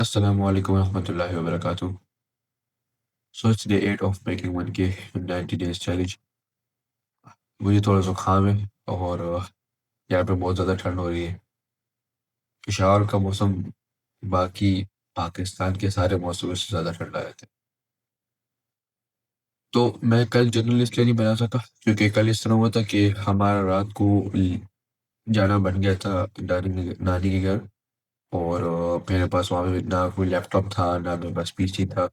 Assalamu alaikum warahmatullahi wabarakatuh. So it's day 8 of making 1K in 90 days challenge. मुझे थोड़ा जुकाम है और यहाँ पे बहुत ज़्यादा ठंड हो रही है। पेशावर का मौसम बाकी पाकिस्तान के सारे मौसमों से ज़्यादा ठंडा रहता है। तो मैं कल जनरल इसलिए नहीं बना सका क्योंकि कल इस तरह हुआ था कि हमारा रात को जाना बन गया था नानी के घर। और मेरे पास वहाँ पे ना कोई लैपटॉप था ना मेरे पास पीसी था।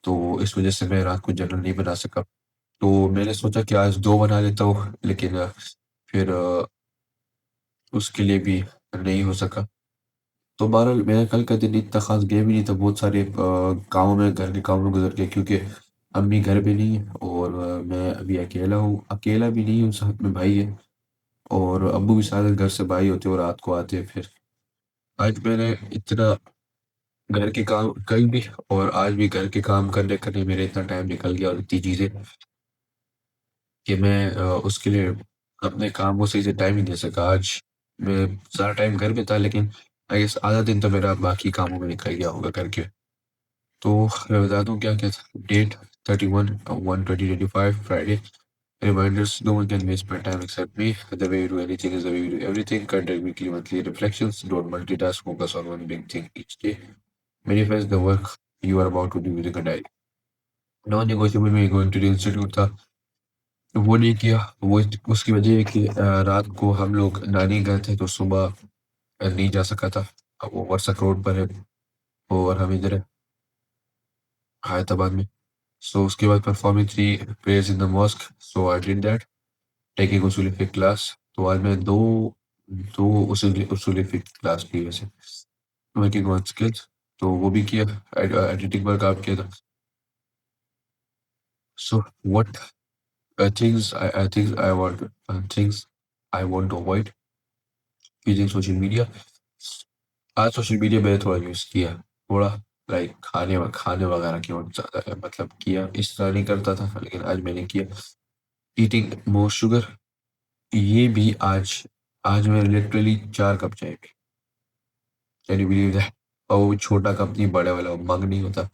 तो इस वजह से मैं रात को जनरल नहीं बना सका। तो मैंने सोचा कि आज 2 बना लेता हूँ, लेकिन फिर उसके लिए भी नहीं हो सका। तो बहरहाल मेरा कल का दिन इतना ख़ास गया भी नहीं था, बहुत सारे कामों में घर के कामों में गुज़र गया क्योंकि अम्मी घर पे नहीं है और मैं अभी अकेला हूँ। अकेला भी नहीं हूँ, साथ में भाई है और अब्बू भी सारे घर से बाहर ही होते हैं और रात को आते हैं फिर। आज मैंने इतना घर के काम कल भी और आज भी घर के काम करने मेरे इतना टाइम निकल गया और इतनी चीज़ें कि मैं उसके लिए अपने काम को सही से टाइम नहीं दे सका। आज मैं सारा टाइम घर पे था, लेकिन आई गेस आधा दिन तो मेरा बाकी कामों में निकल गया होगा करके। तो मैं बता दूँ क्या-क्या था। Date 31/1/2025 Friday. Reminders: no one can waste my time except me. The way you do anything is the way you do everything. Content weekly monthly reflections: don't multitask, focus on one big thing each day. Manifest the work you are about to do with a diary. Non negotiable में going to the institute था। वो नहीं किया। वो उसकी वजह है कि रात को हम लोग नानी गए थे तो सुबह नहीं जा सका था। अब वो वर्सक रोड पर है और हम इधर है हैदराबाद में। सो उसके बाद performing 3 prayers in the mosque, so I did that. Taking उसूल फिक क्लास, तो आज मैं 2 उसूल फिक क्लास ली वैसे। वर्किंग ऑन स्किल्स, तो वो भी किया। एडिटिंग वर्क आप किया था। So what things I want to avoid using social media. आज सोशल मीडिया मैंने थोड़ा यूज़ किया, थोड़ा लाइक खाने वगैरह की ओर ज़्यादा मतलब किया। इस तरह नहीं करता था, लेकिन आज मैंने किया। ईटिंग मोर शुगर, ये भी आज आज मैंने लिटरली 4 कप चाय P. Can you believe that? और वो छोटा कप नहीं, बड़े वाला वो मग नहीं होता।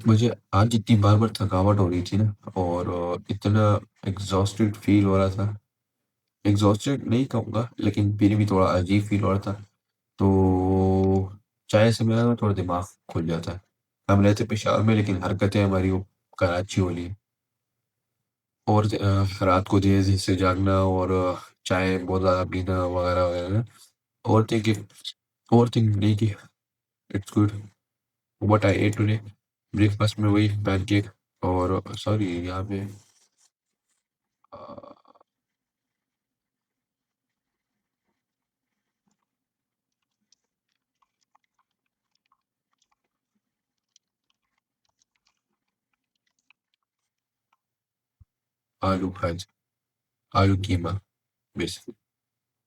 मुझे आज इतनी बार-बार थकावट हो रही थी ना और इतना एग्ज़ॉस्टेड फ़ील हो रहा था। एग्ज़ॉस्टेड नहीं कहूँगा, लेकिन फिर भी थोड़ा अजीब फ़ील हो रहा था। तो चाय से मेरा ना थोड़ा दिमाग खुल जाता है। हम रहते पेशावर में, लेकिन हरकतें हमारी वो कराची वाली हैं। और रात को देर से जागना और चाय बहुत ज़्यादा पीना वगैरह-वगैरह ना। ओवरथिंकिंग ओवरथिंक नहीं की। It's good. What I ate today? Breakfast में वही पैनकेक और सॉरी यहाँ पे अ, आलू फ्राइज़, आलू कीमा बेसिकली।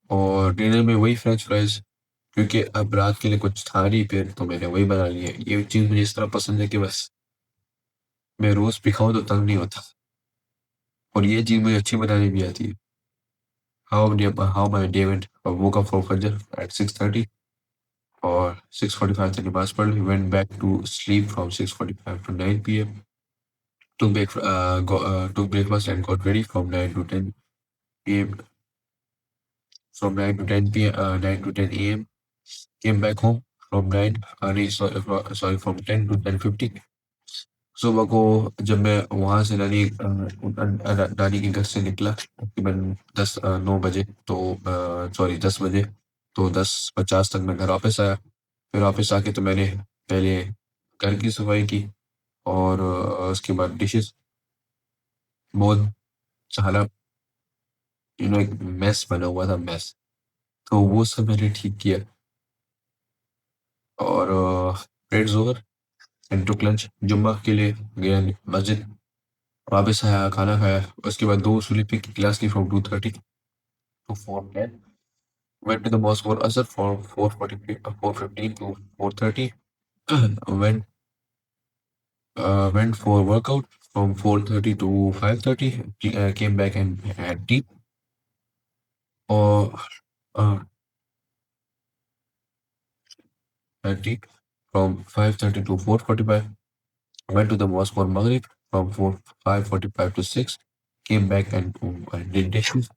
और डिनर में वही फ्रेंच फ्राइज़, क्योंकि अब रात के लिए कुछ था नहीं फिर, तो मैंने वही बना लिया। ये चीज़ मुझे इस तरह पसंद है कि बस मैं रोज़ भी खाऊँ तो तंग नहीं होता, और ये चीज़ मुझे अच्छी बनानी भी आती है। How my day went: I woke up for Fajr at 6:30 और 6:45 तक नमाज़ पढ़ ली, went back to sleep from 6:45 to 9 p.m. Took breakfast and got ready from 9 to 10 p.m. From 9 to 10 p.m. 9 to 10 a.m. Came back home from 9 नहीं sorry from 10 to 10:50। सुबह को जब मैं वहाँ से नानी के घर से निकला तकरीबन 9 बजे, तो सॉरी 10 बजे, तो 10:50 तक मैं घर वापस आया। फिर वापस आके तो मैंने पहले घर की सफाई की और उसके बाद डिशेज़, बहुत सारा एक मेस बना हुआ था, मेस। तो वो सब मैंने ठीक किया और प्रेयर्स ओवर एंड टूक लंच। जुम्मा के लिए गया मस्जिद, वापस आया, खाना खाया। उसके बाद 2 उसूली फिक़्ह की class Lee from 2:30 to 4:10। Went to the mosque for Asr from 4:15 to 4:30। Went went for workout from 4:30 to 5:30। Came back and had tea or uh, had tea। from 5:30 to 4:45. Went to the mosque for Maghrib from 5:45 to 6. Came back and did dishes.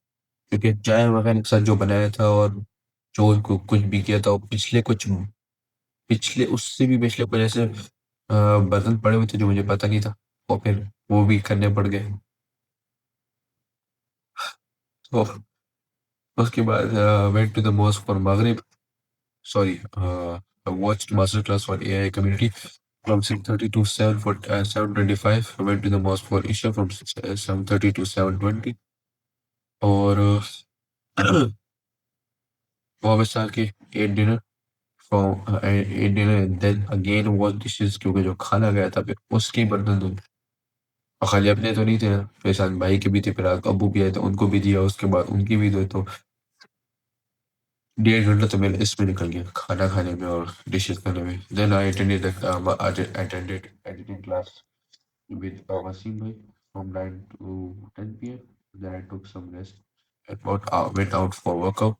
क्योंकि चाय वगैरह के साथ जो बनाया था और जो कुछ भी किया था, वो पिछले उससे भी पिछले कुछ ऐसे बर्तन पड़े हुए थे जो मुझे पता नहीं था, और फिर वो भी करने पड़ गए। तो उसके बाद went to the mosque for Maghrib, sorry, watched master class for AI community from 6:30 to 7:25. I went to the mosque for Isha from 7:30 to 7:20. और वापस आके ate dinner from ate dinner and then again wash dishes, क्योंकि जो खाना गया था फिर उसके बर्तन धुल। और खाली अपने तो नहीं थे ना, फिर साथ भाई के भी थे, फिर अब्बू भी आए तो उनको भी दिया, उसके बाद उनकी भी धोए, तो 1.5 घंटा तो मेरा इसमें निकल गया खाना खाने में और डिशेस करने में। Then I attended editing class with Wasim bhai from 9 to 10 p.m. Then I took some rest and went out for workout.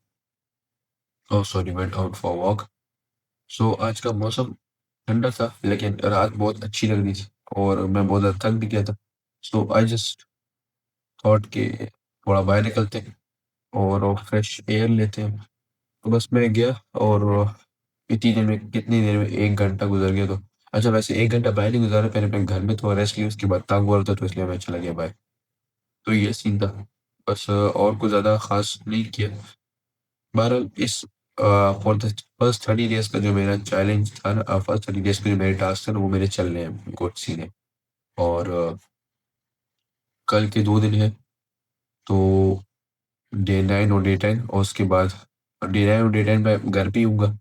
Oh, sorry, went out for walk. So आज का मौसम ठंडा था, लेकिन रात बहुत अच्छी लग रही थी और मैं बहुत ज़्यादा थक भी गया था। सो आई जस्ट थॉट कि थोड़ा बाहर निकलते हैं और फ्रेश एयर लेते हैं। तो बस मैं गया और इतनी देर में, कितनी देर में 1 घंटा गुजर गया। तो अच्छा, वैसे 1 घंटा बाहर नहीं गुजारा, पहले अपने घर में थोड़ा रेस्ट लिया, उसके बाद तंग हो रहा था तो इसलिए मैं चला गया बाहर। तो ये सीन था। बस और कुछ ज़्यादा ख़ास नहीं किया। बहरहाल इस फॉर द फर्स्ट 30 डेज़ का जो मेरा चैलेंज था ना, फर्स्ट 30 डेज़ के जो मेरे टास्क थे ना, वो मेरे चल रहे हैं गुड सीधे। और कल के 2 दिन हैं, तो डे 9 और डे 10, और उसके बाद डे 9 और डे 10 मैं घर पे ही हूँगा।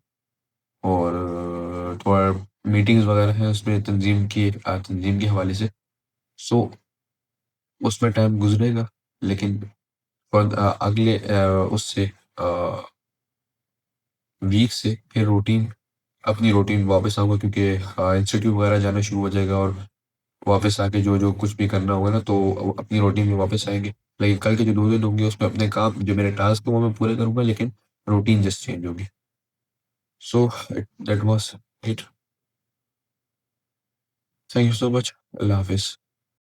और थोड़ा मीटिंग्स वगैरह हैं उसमें तंज़ीम के हवाले से। सो उसमें टाइम गुज़रेगा, लेकिन अगले उससे वीक से फिर अपनी रूटीन वापस आऊँगा, क्योंकि इंस्टीट्यूट वगैरह जाना शुरू हो जाएगा और वापस आके जो कुछ भी करना होगा ना, तो अपनी रूटीन में वापस आएंगे। लेकिन कल के जो 2 दिन होंगे उसमें अपने काम, जो मेरे टास्क है वो मैं पूरे करूँगा, लेकिन रूटीन जस्ट चेंज होगी। So that was it. Thank you so much. अल्लाह हाफिज़।